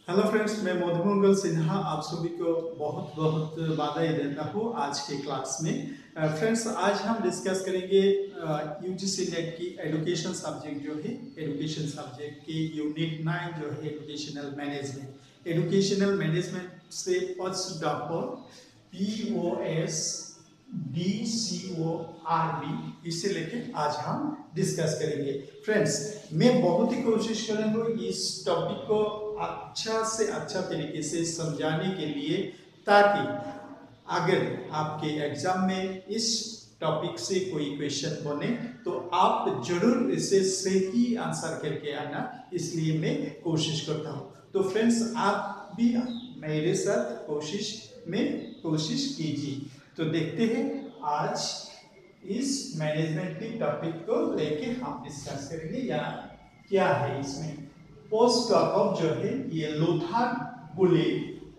Hello friends, मैं मधुमंगल सिन्हा आप सभी को बहुत बहुत बधाई देता हूँ आज के क्लास में। फ्रेंड्स, आज हम डिस्कस करेंगे यूजीसी नेट की एजुकेशन सब्जेक्ट जो है एजुकेशन सब्जेक्ट की यूनिट 9 जो है एजुकेशनल मैनेजमेंट से फर्स्ट POS DCORB इसे लेके आज हम डिस्कस करेंगे। फ्रेंड्स, मैं बहुत ही कोशिश करूंगा इस टॉपिक को अच्छा से अच्छा तरीके से समझाने के लिए, ताकि अगर आपके एग्जाम में इस टॉपिक से कोई क्वेश्चन बने तो आप जरूर इसे सही आंसर करके आना, इसलिए मैं कोशिश करता हूँ। तो फ्रेंड्स, आप भी मेरे साथ कोशिश कीजिए। तो देखते हैं आज इस मैनेजमेंट की टॉपिक को लेके हम डिस्कस करेंगे या क्या है इसमें। पोस्ट डॉक जो है ये लोथार गुले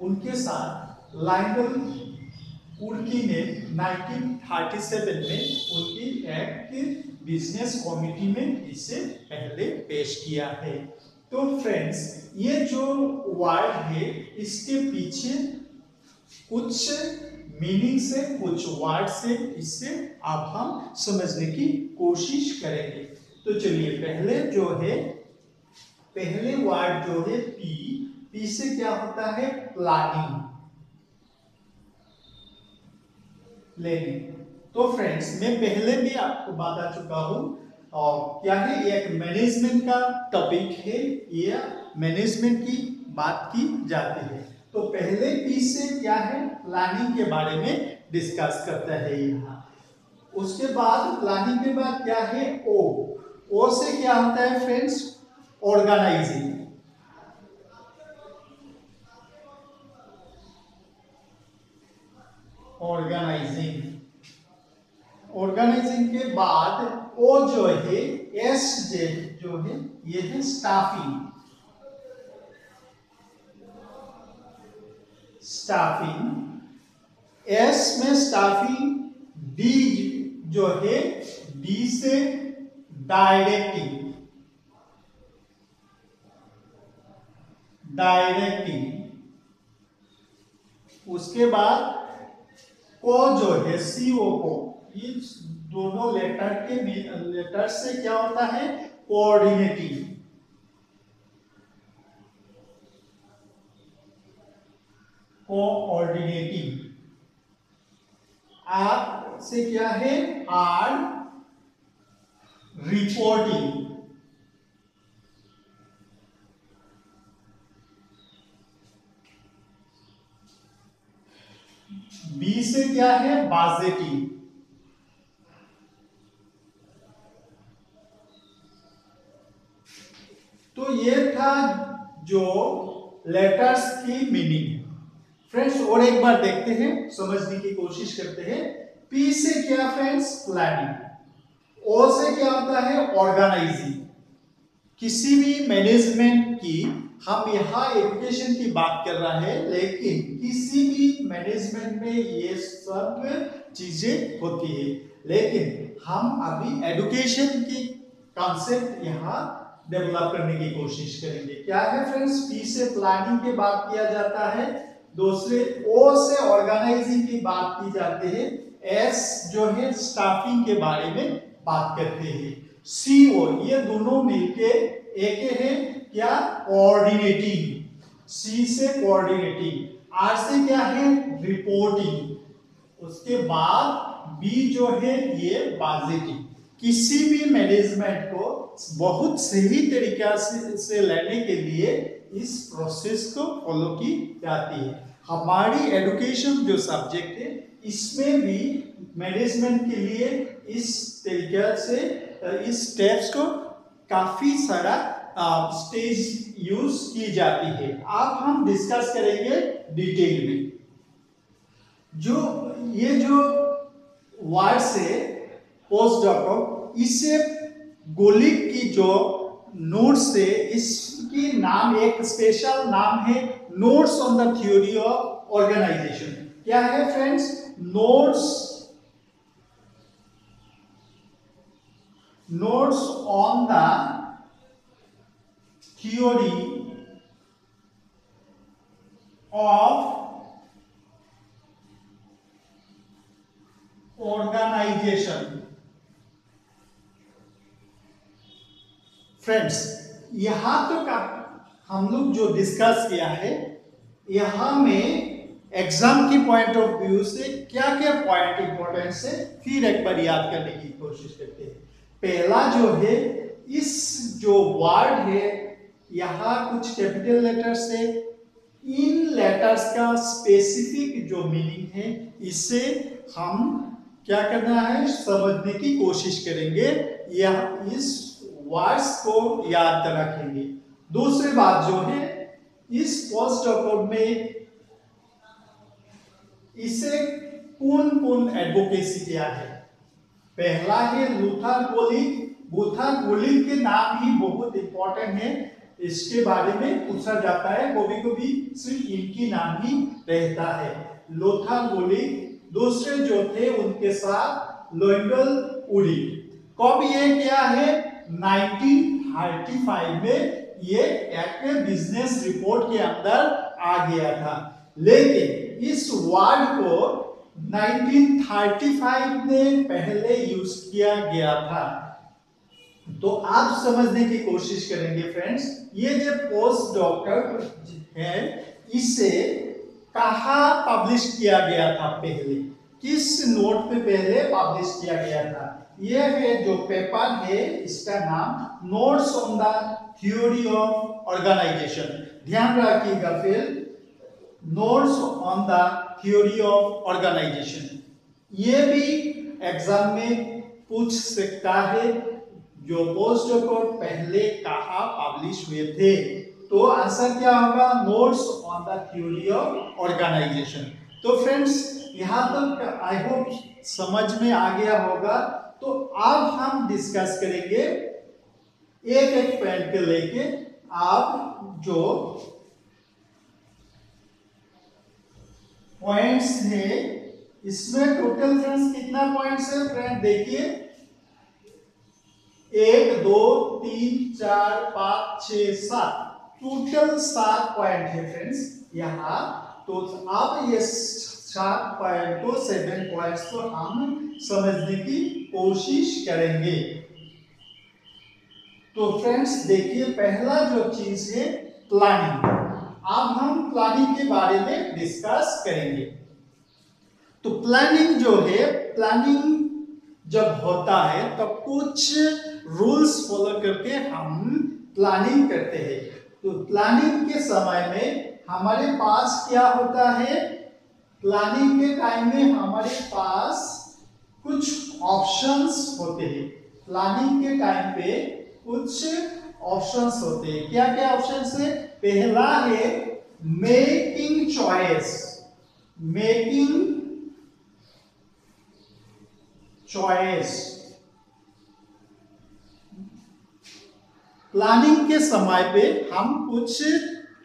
उनके साथ लाइनल उर्की ने 1937 में उनकी एक बिजनेस कमिटी में इसे पहले पेश किया है। तो फ्रेंड्स, ये जो वर्ड है इसके पीछे कुछ मीनिंग से, कुछ वर्ड से इससे अब हम समझने की कोशिश करेंगे। तो चलिए, पहले वर्ड जो है पी से क्या होता है? प्लानिंग। तो फ्रेंड्स, मैं पहले भी आपको बता चुका हूं, और क्या है, एक मैनेजमेंट का टॉपिक है, ये मैनेजमेंट की बात की जाती है। तो पहले पी से क्या है? प्लानिंग के बारे में डिस्कस करता है यहाँ। उसके बाद प्लानिंग के बाद क्या है? ओ से क्या होता है फ्रेंड्स? ऑर्गेनाइजिंग। ऑर्गेनाइजिंग के बाद ओ जो है, एस जो है, ये है स्टाफिंग। एस में स्टाफिंग। डी जो है, डी से डायरेक्टिंग। उसके बाद को जो है, सीओ को, ये दोनों लेटर से क्या होता है? कोऑर्डिनेटिंग। आर से क्या है? Are reporting. बी से क्या है? बजटिंग। तो ये था जो लेटर्स की मीनिंग। फ्रेंड्स, और एक बार देखते हैं, समझने की कोशिश करते हैं। पी से क्या फ्रेंड्स? प्लानिंग। ओ से क्या होता है? ऑर्गेनाइजिंग। किसी भी मैनेजमेंट की, हम यहाँ एजुकेशन की बात कर रहे हैं, लेकिन किसी भी मैनेजमेंट में ये सब चीजें होती है, लेकिन हम अभी एजुकेशन की कॉन्सेप्ट यहाँ डेवलप करने की कोशिश करेंगे। क्या है फ्रेंड्स? पी से प्लानिंग की बात किया जाता है, दूसरे ओ से ऑर्गेनाइजिंग की बात की जाती है, एस जो है स्टाफिंग के बारे में बात करते हैं, सीओ ये दोनों मिलके एक है क्या? कोऑर्डिनेटिंग। सी से कोऑर्डिनेटिंग, आर से क्या है? रिपोर्टिंग। उसके बाद बी जो है ये बजटिंग। किसी भी मैनेजमेंट को बहुत सही तरीका से लेने के लिए इस प्रोसेस को फॉलो की जाती है। हमारी एजुकेशन जो सब्जेक्ट है, इसमें भी मैनेजमेंट के लिए इस तरीके से इस स्टेप्स को काफी सारा स्टेज यूज की जाती है। अब हम डिस्कस करेंगे डिटेल में। ये जो वर्ड से पोस्ट डॉक, इससे गोलिक की जो नोट्स है, इसकी नाम, एक स्पेशल नाम है notes on the theory of organisation. क्या है friends? Notes on the theory of organisation. Friends, यहां तक हम लोग जो डिस्कस किया है, यहां में एग्जाम की पॉइंट ऑफ व्यू से क्या क्या पॉइंट इंपॉर्टेंस है फिर एक बार याद करने की कोशिश करते हैं। पहला जो है, इस जो वर्ड है यहां कुछ कैपिटल लेटर्स है, इन लेटर्स का स्पेसिफिक जो मीनिंग है इसे हम क्या करना है, समझने की कोशिश करेंगे या इस वर्ड्स को याद रखेंगे। दूसरी बात जो है, इस पोस्ट डॉक्यूमेंट में इसे कौन एडवोकेसी किया है। पहला है लूथर गोलिक। लूथर गोलिक के नाम ही बहुत इंपॉर्टेंट है, इसके बारे में पूछा जाता है, कभी कभी सिर्फ इनकी नाम ही रहता है, लूथर गोलिक। दूसरे जो थे उनके साथ लोइंडल उडी। कब ये क्या है, 1935 में ये एक बिजनेस रिपोर्ट के अंदर आ गया था, लेकिन इस वर्ड को 1935 में पहले यूज किया गया था। तो आप समझने की कोशिश करेंगे फ्रेंड्स, ये जो पोस्ट डॉक्टर है इसे कहाँ पब्लिश किया गया था, पहले किस नोट पे पहले पब्लिश किया गया था। ये है जो पेपर है, इसका नाम notes on the theory of organisation. ध्यान रखिएगा फिर, notes on the theory of organisation. ये भी एग्जाम में पूछ सकता है, जो पोस्ट डॉक्यूमेंट पहले कहाँ पब्लिश हुए थे। तो आंसर क्या होगा, notes on the theory of organisation. तो फ्रेंड्स, यहाँ तक आई होप समझ में आ गया होगा। तो अब हम डिस्कस करेंगे एक एक पॉइंट को लेके। आप जो पॉइंट्स है इसमें टोटल फ्रेंड्स कितना पॉइंट्स है फ्रेंड, देखिए 1 2 3 4 5 6 7, टोटल 7 पॉइंट है फ्रेंड्स यहाँ। तो आप ये 7 पॉइंट को 7 पॉइंट्स को हम समझने की कोशिश करेंगे। तो फ्रेंड्स देखिए, पहला जो चीज है प्लानिंग। अब हम प्लानिंग के बारे में डिस्कस करेंगे। तो प्लानिंग जो है, प्लानिंग जब होता है तब कुछ रूल्स फॉलो करके हम प्लानिंग करते हैं। तो प्लानिंग के समय में हमारे पास क्या होता है, प्लानिंग के टाइम में हमारे पास कुछ ऑप्शंस होते हैं। प्लानिंग के टाइम पे कुछ ऑप्शंस होते हैं। क्या क्या ऑप्शंस है, पहला है making choice. Making choice, planning के समय पे हम कुछ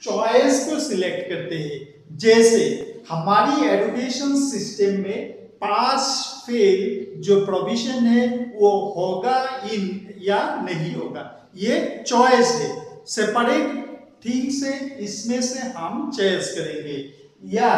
चॉइस को सिलेक्ट करते हैं। जैसे हमारी एजुकेशन सिस्टम में पास फेल जो प्रोविजन है वो होगा इन या नहीं होगा, ये चॉइस है। सेपरेट थिंग से इसमें से हम चॉइस करेंगे। या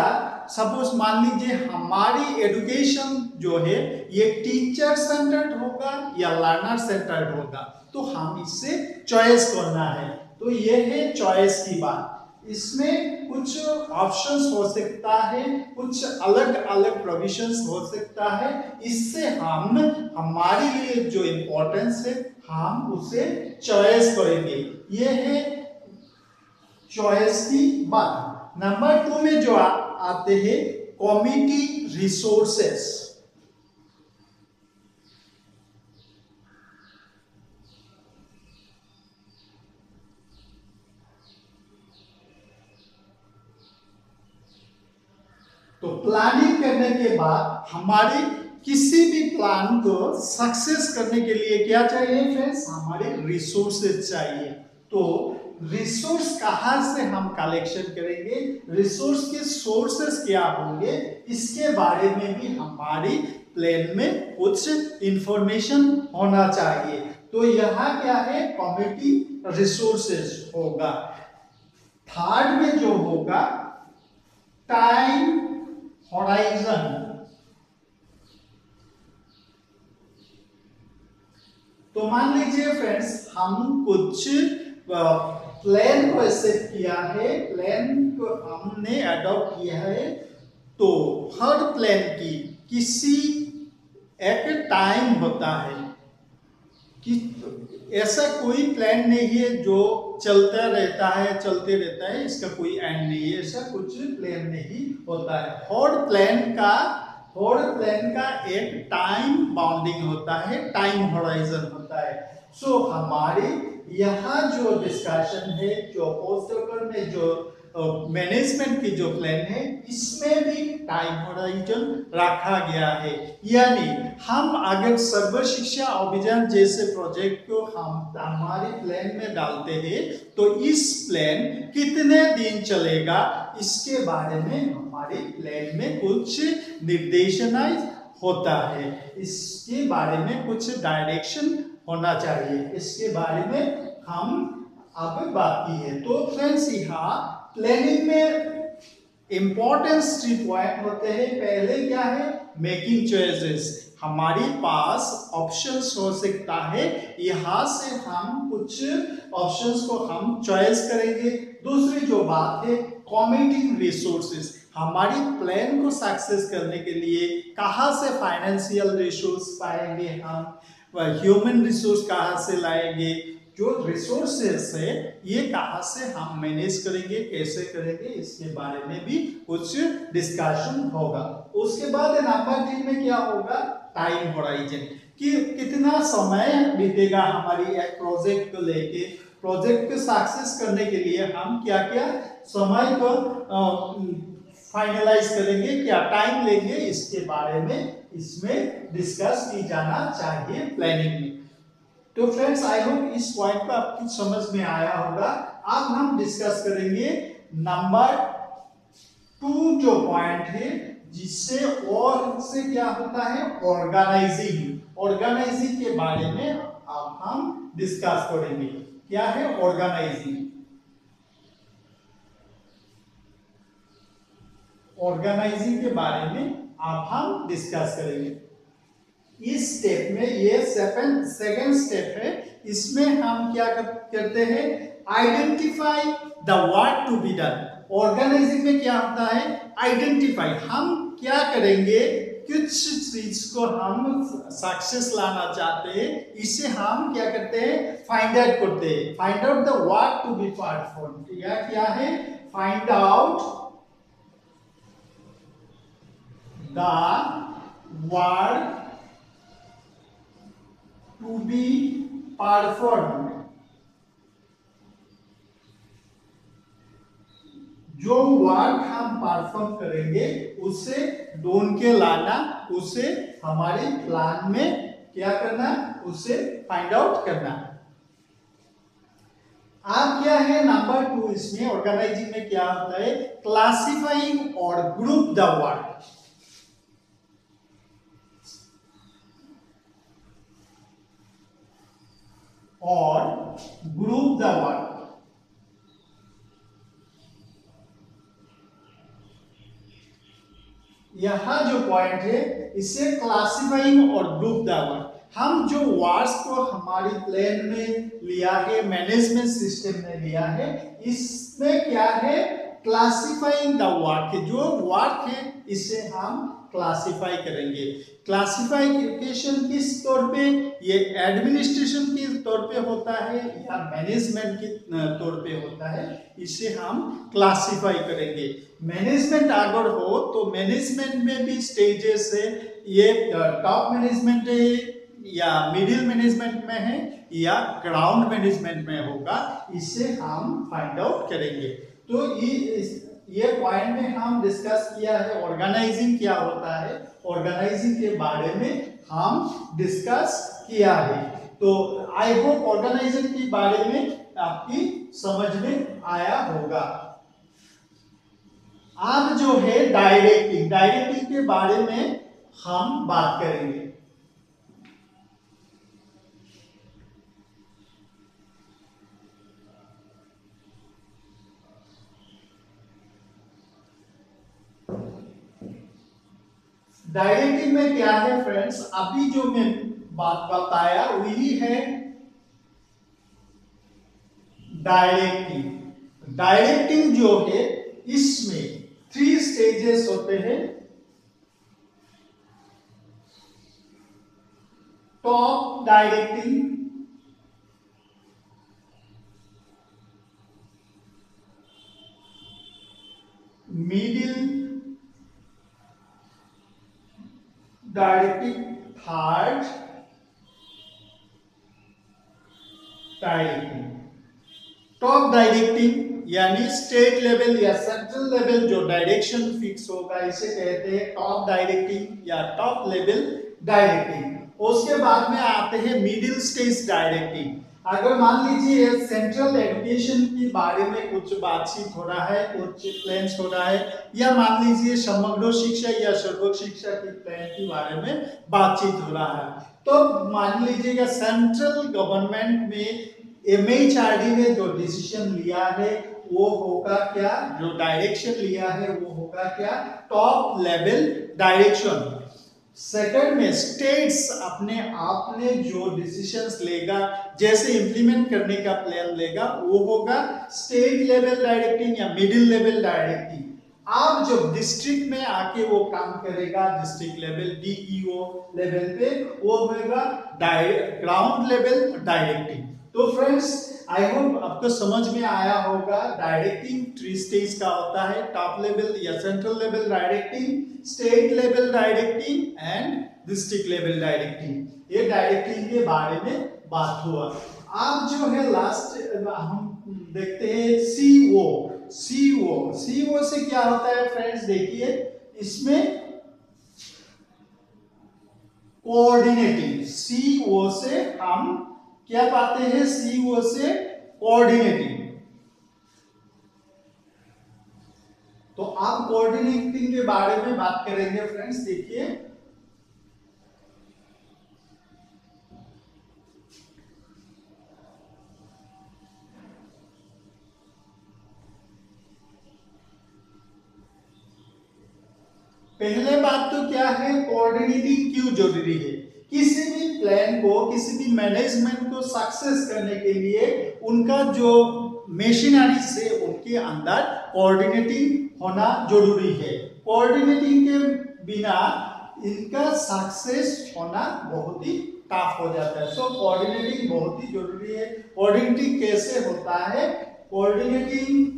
सपोज मान लीजिए हमारी एजुकेशन जो है ये टीचर सेंटर्ड होगा या लर्नर सेंटर्ड होगा, तो हम इससे चॉइस करना है। तो ये है चॉइस की बात। इसमें कुछ ऑप्शंस हो सकता है, कुछ अलग अलग प्रोविजंस हो सकता है। इससे हम हमारे लिए जो इम्पोर्टेंस है हम उसे चॉइस करेंगे। ये है चॉइस की बात। नंबर 2 में जो आते हैं कमिटी रिसोर्सेस। तो प्लानिंग करने के बाद हमारे किसी भी प्लान को सक्सेस करने के लिए क्या चाहिए फ्रेंड्स, हमारे रिसोर्सेज चाहिए। तो रिसोर्स कहां से हम कलेक्शन करेंगे, रिसोर्स के सोर्सेस क्या होंगे, इसके बारे में भी हमारी प्लान में कुछ इंफॉर्मेशन होना चाहिए। तो यहाँ क्या है, कम्युनिटी रिसोर्सेज होगा। थर्ड में जो होगा टाइम होराइजन। तो मान लीजिए फ्रेंड्स, हम कुछ प्लान को एक्सेप्ट किया है, प्लान को हमने अडॉप्ट किया है, तो हर प्लान की किसी एक टाइम होता है कि ऐसा कोई प्लान नहीं है जो चलता रहता है, चलते रहता है, इसका कोई एंड नहीं है, ऐसा कुछ प्लान नहीं होता है। हर प्लान का एक टाइम बाउंडिंग होता है, टाइम होराइजन होता है। सो हमारे यहाँ जो डिस्कशन है, जो पोस्ट पेपर में जो मैनेजमेंट की जो प्लान है, इसमें भी टाइम होराइजन रखा गया है। यानी हम अगर सर्व शिक्षा अभियान जैसे प्रोजेक्ट को हम हमारे प्लान में डालते हैं, तो इस प्लान कितने दिन चलेगा, इसके बारे में हमारे प्लान में कुछ निर्देशनाएं होता है, इसके बारे में कुछ डायरेक्शन होना चाहिए, इसके बारे में हम अब बात की है। तो फ्रेंड्स, यहाँ प्लानिंग में इंपॉर्टेंस 3 पॉइंट होते हैं। पहले क्या है, मेकिंग चॉइसेस। हमारे पास ऑप्शंस हो सकता है, यहाँ से हम कुछ ऑप्शंस को हम चॉइस करेंगे। दूसरी जो बात है, कमिटिंग रिसोर्सेस। हमारी प्लान को सक्सेस करने के लिए कहाँ से फाइनेंशियल रिसोर्स पाएंगे, हम ह्यूमन रिसोर्स कहाँ से लाएंगे, जो रिसोर्सेस है ये कहाँ से हम मैनेज करेंगे, कैसे करेंगे, इसके बारे में भी कुछ डिस्कशन होगा। उसके बाद नंबर 3 में क्या होगा, टाइम होराइजन, कि कितना समय बीतेगा हमारी एक प्रोजेक्ट को लेके। प्रोजेक्ट को सक्सेस करने के लिए हम क्या क्या समय को फाइनलाइज करेंगे, क्या टाइम लेंगे, इसके बारे में इसमें डिस्कस की जाना चाहिए प्लानिंग में। तो फ्रेंड्स, आई होप इस पॉइंट को आपकी समझ में आया होगा। अब हम डिस्कस करेंगे नंबर 2 जो पॉइंट है, जिससे और से क्या होता है, ऑर्गेनाइजिंग। ऑर्गेनाइजिंग के बारे में अब हम डिस्कस करेंगे। क्या है ऑर्गेनाइजिंग? ऑर्गेनाइजिंग के बारे में अब हम डिस्कस करेंगे। इस स्टेप में, ये सेकंड स्टेप है, इसमें हम क्या करते हैं, identify the work to be done. Organising में क्या होता है, आइडेंटिफाई, हम क्या करेंगे, कुछ चीज को हम सक्सेस लाना चाहते हैं, इसे हम क्या करते हैं, फाइंड आउट करते हैं। Find out the work to be performed, या क्या है, find out the work to be performed। जो वर्क हम परफॉर्म करेंगे उसे ढूंढ के लाना, उसे हमारे प्लान में क्या करना, उसे फाइंड आउट करना। अब क्या है नंबर 2, इसमें ऑर्गेनाइजिंग में क्या होता है, क्लासिफाइंग और ग्रुप द वर्क। और ग्रुप द वर्क, यहां जो पॉइंट है, इसे क्लासिफाइंग और ग्रुप द वर्क। हम जो वर्क्स को हमारी प्लान में लिया है, मैनेजमेंट सिस्टम में लिया है, इसमें क्या है, क्लासिफाइंग द वर्क, जो वर्क है इसे हम क्लासिफाई करेंगे। क्लासिफिकेशन किस तौर पे, ये एडमिनिस्ट्रेशन के तौर पे होता है या मैनेजमेंट के तौर पे होता है, इसे हम क्लासिफाई करेंगे। मैनेजमेंट अगर हो तो मैनेजमेंट में भी स्टेजेस है, ये टॉप मैनेजमेंट है या मिडिल मैनेजमेंट में है या ग्राउंड मैनेजमेंट में होगा, इसे हम फाइंड आउट करेंगे। तो ये पॉइंट में हम डिस्कस किया है ऑर्गेनाइजिंग क्या होता है, ऑर्गेनाइजिंग के बारे में हम डिस्कस किया है। तो आई होप ऑर्गेनाइजिंग के बारे में आपकी समझ में आया होगा। अब जो है डायरेक्टिंग, डायरेक्टिंग के बारे में हम बात करेंगे। डायरेक्टिंग में क्या है फ्रेंड्स, अभी जो मैं बात बताया वही है डायरेक्टिंग। डायरेक्टिंग जो है इसमें 3 स्टेजेस होते हैं। Top directing, middle directing, third directing. Top directing यानी स्टेट लेवल या सेंट्रल लेवल जो डायरेक्शन फिक्स होगा इसे कहते हैं टॉप डायरेक्टिंग या टॉप लेवल डायरेक्टिंग। उसके बाद में आते हैं मिडिल स्टेज डायरेक्टिंग। अगर मान लीजिए सेंट्रल एजुकेशन के बारे में कुछ बातचीत हो रहा है, कुछ प्लान्स हो रहा है, या मान लीजिए समग्र शिक्षा या सर्व शिक्षा के प्लान के बारे में बातचीत हो रहा है, तो मान लीजिएगा सेंट्रल गवर्नमेंट में MHRD ने जो डिसीजन लिया है वो होगा क्या, जो डायरेक्शन लिया है वो होगा क्या, टॉप लेवल डायरेक्शन। सेकंड में स्टेट्स अपने आप ने जो डिसीजंस लेगा, जैसे इंप्लीमेंट करने का प्लान लेगा, वो होगा स्टेट लेवल डायरेक्टिंग या मिडिल लेवल डायरेक्टिंग। आप जो डिस्ट्रिक्ट में आके वो काम करेगा, डिस्ट्रिक्ट लेवल DEO लेवल पे, वो होगा ग्राउंड लेवल डायरेक्टिंग। तो फ्रेंड्स आई होप आपको समझ में आया होगा डायरेक्टिंग 3 स्टेज का होता है, टॉप लेवल या central level directing, state level directing and district level directing. ये डायरेक्टिंग के बारे में बात हुआ। आप जो है लास्ट हम देखते हैं CO से क्या होता है फ्रेंड्स, देखिए इसमें कोऑर्डिनेटिंग, CO से हम क्या पाते हैं, CO से कोऑर्डिनेटिंग। तो आप कोऑर्डिनेटिंग के बारे में बात करेंगे फ्रेंड्स। देखिए पहले बात तो क्या है, कोऑर्डिनेटिंग क्यों जरूरी है। किसी भी प्लान को, किसी भी मैनेजमेंट को सक्सेस करने के लिए उनका जो मशीनरी से उनके अंदर कोऑर्डिनेटिंग होना जरूरी है। कोऑर्डिनेटिंग के बिना इनका सक्सेस होना बहुत ही टफ हो जाता है। सो कोऑर्डिनेटिंग बहुत ही जरूरी है। कोऑर्डिनेटिंग कैसे होता है, कोऑर्डिनेटिंग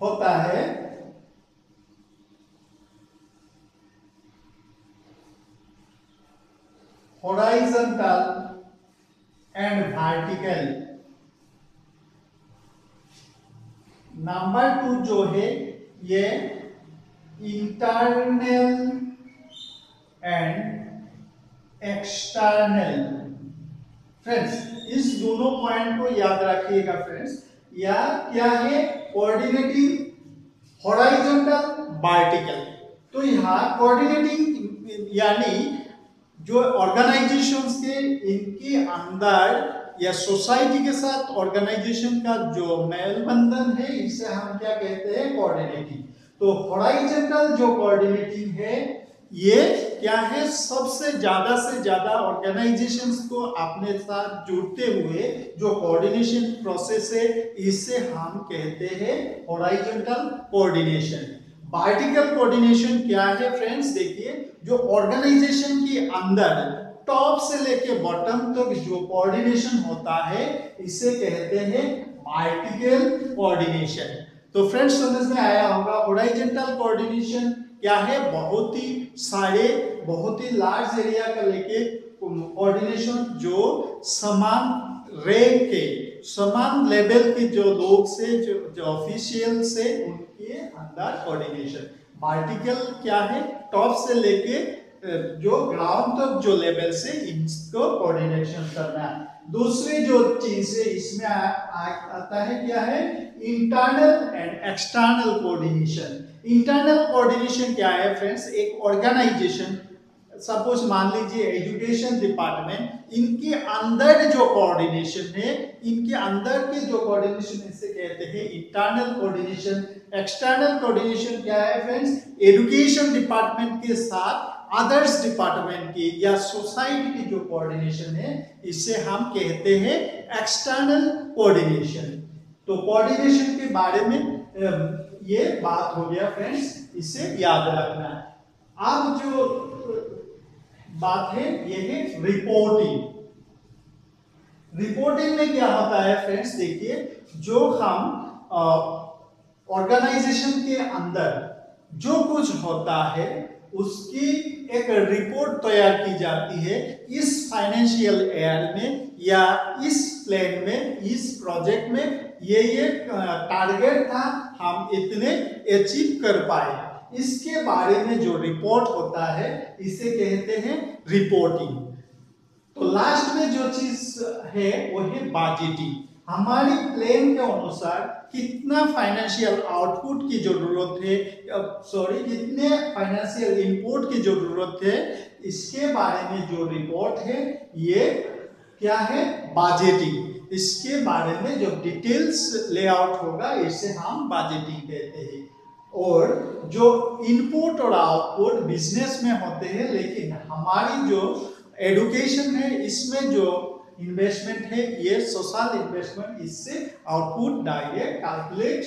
होता है हॉरिजॉन्टल एंड वर्टिकल। नंबर 2 जो है ये इंटरनल एंड एक्सटर्नल। फ्रेंड्स इस दोनों पॉइंट को याद रखिएगा फ्रेंड्स। या क्या है, कोऑर्डिनेटिंग हॉरिजॉन्टल वर्टिकल। तो यहाँ कोऑर्डिनेटिंग यानी जो ऑर्गेनाइजेशंस के इनके अंदर या सोसाइटी के साथ ऑर्गेनाइजेशन का जो मेल बंधन है, इसे हम क्या कहते हैं, कोऑर्डिनेटिंग। तो हॉरिजॉन्टल जो कोऑर्डिनेटिंग है ये क्या है, सबसे ज्यादा से ज्यादा ऑर्गेनाइजेशंस को अपने साथ जुड़ते हुए जो कोऑर्डिनेशन प्रोसेस है, इसे हम कहते हैं हॉरिजॉन्टल कोऑर्डिनेशन। वर्टिकल कोऑर्डिनेशन क्या है फ्रेंड्स, देखिए जो ऑर्गेनाइजेशन के अंदर टॉप से लेके बॉटम तक जो कोऑर्डिनेशन होता है, इसे कहते हैं वर्टिकल कोऑर्डिनेशन। तो फ्रेंड्स समझ में आया होगा। हॉरिजॉन्टल कोऑर्डिनेशन क्या है, बहुत ही सारे, बहुत ही लार्ज एरिया का लेके कोऑर्डिनेशन जो समान रैंक के, समान लेवल के जो लोग से, जो ऑफिशियल से, उनके अंदर कोऑर्डिनेशन। वर्टिकल क्या है, टॉप से लेके जो ग्राउंड तक जो लेवल से इनको कोऑर्डिनेशन करना है। दूसरी जो चीज है इसमें आता है क्या है, internal and external coordination. Internal coordination क्या है फ्रेंड्स, एक ऑर्गेनाइजेशन सपोज मान लीजिए एजुकेशन डिपार्टमेंट, इनके अंदर जो कोऑर्डिनेशन है, इनके अंदर के जो कोऑर्डिनेशन इसे कहते हैं इंटरनल कोऑर्डिनेशन। एक्सटर्नल कोऑर्डिनेशन क्या है फ्रेंड्स? एजुकेशन डिपार्टमेंट के साथ अदर्स डिपार्टमेंट की या सोसाइटी की जो कोऑर्डिनेशन है, इसे हम कहते हैं एक्सटर्नल कोऑर्डिनेशन। तो कोऑर्डिनेशन के बारे में ये बात हो गया फ्रेंड्स, इसे याद रखना है। अब जो बात है ये है रिपोर्टिंग। रिपोर्टिंग में क्या होता है फ्रेंड्स? देखिए, जो हम ऑर्गेनाइजेशन के अंदर जो कुछ होता है उसकी एक रिपोर्ट तैयार की जाती है। इस फाइनेंशियल ईयर में या इस प्लान में, इस प्रोजेक्ट में ये टारगेट था, हम इतने अचीव कर पाए, इसके बारे में जो रिपोर्ट होता है इसे कहते हैं रिपोर्टिंग। तो लास्ट में जो चीज है वो है बजटिंग। हमारी प्लान के अनुसार कितना फाइनेंशियल आउटपुट की जरूरत है, कितने फाइनेंशियल इनपुट की जरूरत है, इसके बारे में जो रिपोर्ट है ये क्या है? बजटिंग। इसके बारे में जो डिटेल्स लेआउट होगा इसे हम बजटिंग कहते हैं। और जो इनपुट और आउटपुट बिजनेस में होते हैं, लेकिन हमारी जो एजुकेशन है इसमें जो इन्वेस्टमेंट है ये सोशल इन्वेस्टमेंट, इससे आउटपुट डायरेक्ट कैलकुलेट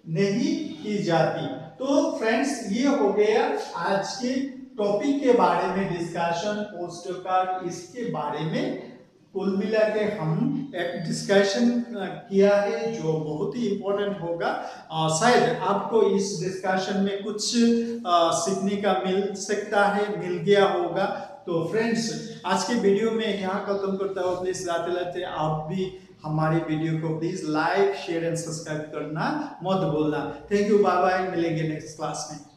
नहीं की जाती। तो फ्रेंड्स, ये हो गया आज के टॉपिक के बारे में डिस्कशन, पोस्ट कार्ड, इसके बारे में कुल मिला के हम एक डिस्कशन किया है जो बहुत ही इम्पोर्टेंट होगा। शायद आपको इस डिस्कशन में कुछ सीखने का मिल सकता है, मिल गया होगा। तो फ्रेंड्स, आज के वीडियो में यहाँ खत्म करता हूँ। प्लीज लाते लाते आप भी हमारे वीडियो को please like, share and subscribe करना मत भूलना। थैंक यू, बाय बाय, मिलेंगे नेक्स्ट क्लास में।